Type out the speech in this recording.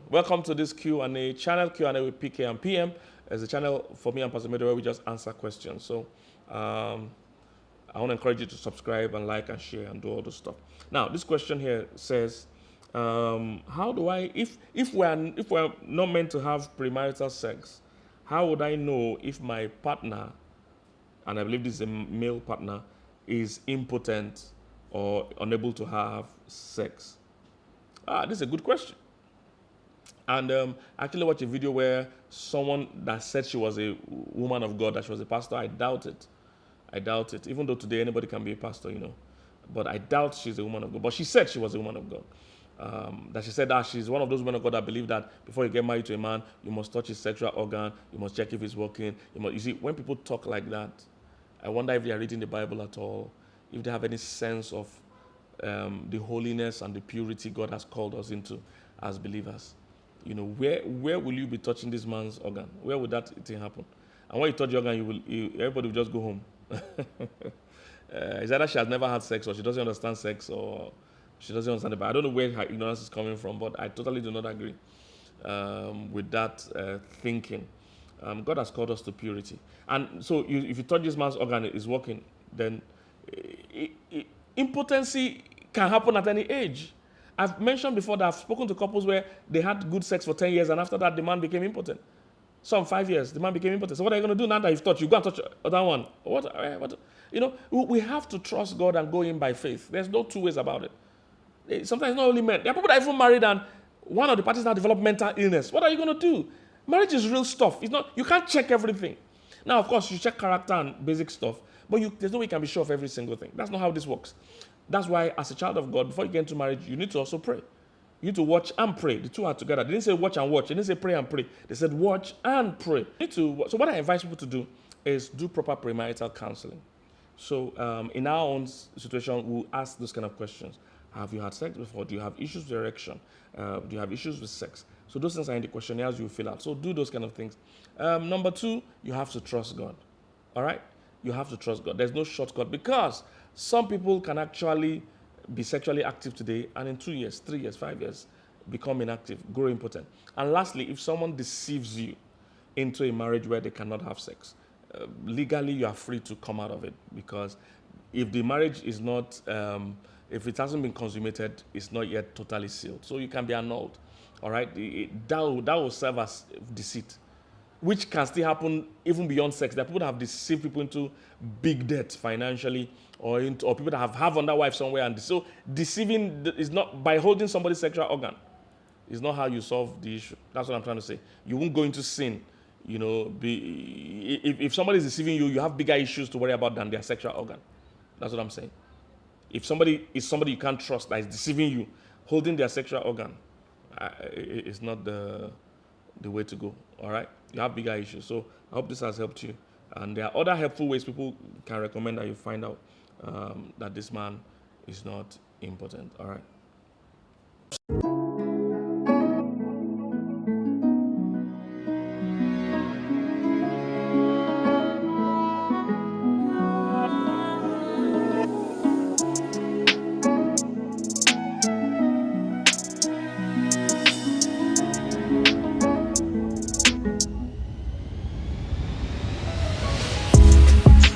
Welcome to this Q&A channel, Q&A with PK and PM. It's a channel for me and Pastor Medo where we just answer questions. So I want to encourage you to subscribe and like and share and do all this stuff. Now, this question here says, how do I, if we're not meant to have premarital sex, how would I know if my partner, and I believe this is a male partner, is impotent or unable to have sex? This is a good question. And I actually watched a video where someone that said she was a woman of God, that she was a pastor. I doubt it. I doubt it. Even though today anybody can be a pastor, you know. But I doubt she's a woman of God. But she said she was a woman of God. That she said that she's one of those women of God that believe that before you get married to a man, you must touch his sexual organ. You must check if he's working. You see, when people talk like that, I wonder if they are reading the Bible at all, if they have any sense of the holiness and the purity God has called us into as believers. You know, where will you be touching this man's organ? Where would that thing happen? And when you touch the organ, everybody will just go home. It's either she has never had sex, or she doesn't understand sex, or she doesn't understand it. But I don't know where her ignorance is coming from, but I totally do not agree with that thinking. God has called us to purity. And so if you touch this man's organ, it's working, then impotency can happen at any age. I've mentioned before that I've spoken to couples where they had good sex for 10 years and after that the man became impotent. Some 5 years, the man became impotent. So what are you going to do now that you've touched? You go and touch that one. What? You know, we have to trust God and go in by faith. There's no two ways about it. Sometimes it's not only men. There are people that are even married and one of the parties now develop mental illness. What are you going to do? Marriage is real stuff. It's not. You can't check everything. Now, of course, you check character and basic stuff, but there's no way you can be sure of every single thing. That's not how this works. That's why, as a child of God, before you get into marriage, you need to also pray. You need to watch and pray. The two are together. They didn't say watch and watch. They didn't say pray and pray. They said watch and pray. So what I advise people to do is do proper premarital counseling. So in our own situation, we'll ask those kind of questions. Have you had sex before? Do you have issues with erection? Do you have issues with sex? So those things are in the questionnaires you fill out. So do those kind of things. Number two, you have to trust God. All right? You have to trust God. There's no shortcut, because some people can actually be sexually active today and in 2 years, 3 years, 5 years become inactive, grow impotent. And lastly, if someone deceives you into a marriage where they cannot have sex, legally you are free to come out of it, because if the marriage is not, if it hasn't been consummated, it's not yet totally sealed. So you can be annulled. All right? That will serve as deceit, which can still happen even beyond sex. There are people that have deceived people into big debt financially, or people that have under wife somewhere. And so deceiving is not by holding somebody's sexual organ. It's not how you solve the issue. That's what I'm trying to say. You won't go into sin. You know, if somebody is deceiving you, you have bigger issues to worry about than their sexual organ. That's what I'm saying. If somebody is somebody you can't trust that is deceiving you, holding their sexual organ, it's not the way to go. All right, you have bigger issues. So I hope this has helped you. And there are other helpful ways people can recommend that you find out that this man is not impotent. All right.